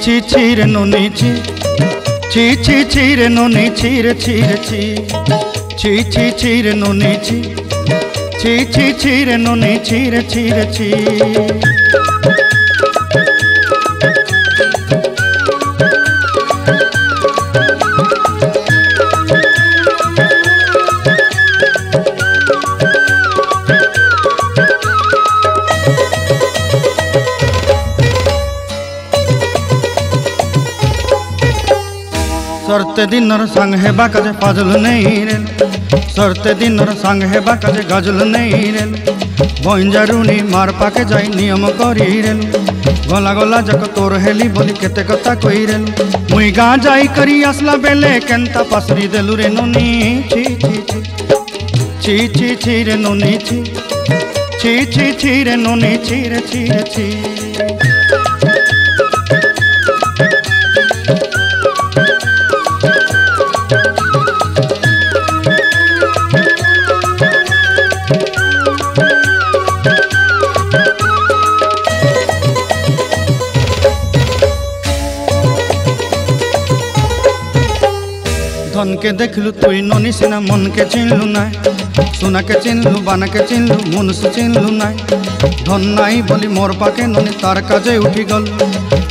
ची ची रे नोनी ची ची रे नोनी ची रे ची रे ची रे नोनी ची ची रे नोनी ची रे ची। सरते दिनर संग हेबा काजे फाजल नहीं रेल सरते दिनर संग हेबा काजे गजल नहीं रेल बंजारुनी मार पाके जाई नियम करी रेल गला गला जक तोर हेली बोली केते कथा कही रेल मुई गाँ जाई करी आसला बेले केंता पासरी देलु रे नोनी ची ची रे नोनी ची रे नोनी ची रे। धन के देखलु तुई नोनी सिना मन के चिन्हलु नाय सोना के चिन्हलु बाना के चिन्हलु मनुष्य चिन्हलु नाय धन नाई बोली मोर पाके नोनी तार काजे उठी गल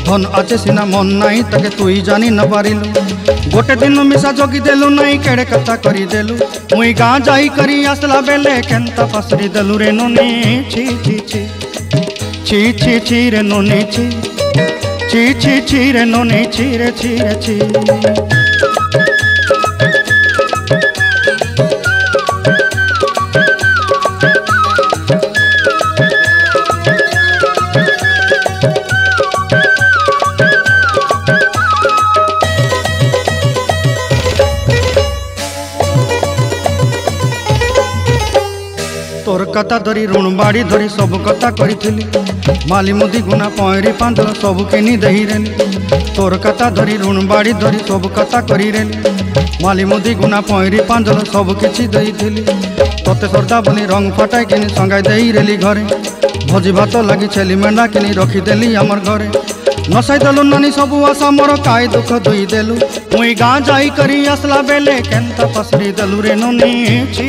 धन आचे सिना मन नाई ताके तुई जानी न पारिलु गोटे दिन मिसा जोगी देलु नाई केड़े कथा करी देलु मुई गाँ जाई करी आसला बेले केंता पासरी देलु रे नोनी ची रे नोनी ची रे नोनी ची रे। तोर कथा धरी ऋण बाड़ी धरी सब कथा करी माली मुदी गुना पहरी पांदल सब किनी दही रेली तोर कथा धरी ऋण बाड़ी धरी सब कथा करी रेली माली मुदी गुना पहरी पांदल सब किछि दही थिली तोते सरदा बनी रंग फटाई किनी संगाई दही रेली घरे भोजी भात लगी छेली मेंढा किनी रखी देली हमर घरे नसाई देलु नानी सबु आशा मोर काई दुख दुई देलु मुई गाँ जाई करी आसला बेले केंता पसरी देलु रे नोनी ची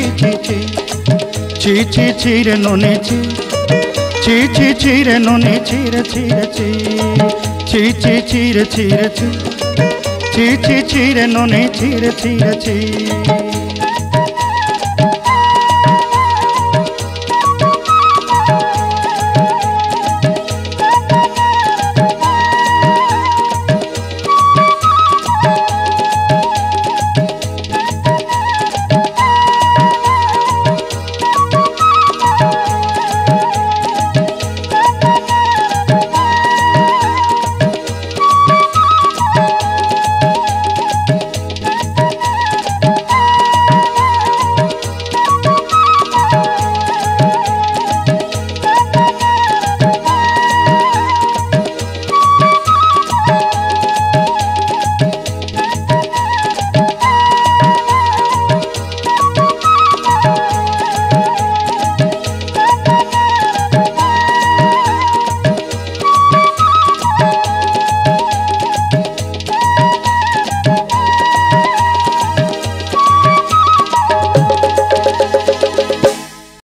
रे नोनी ची रे नोनी ची रे ची रे नोनी ची रे।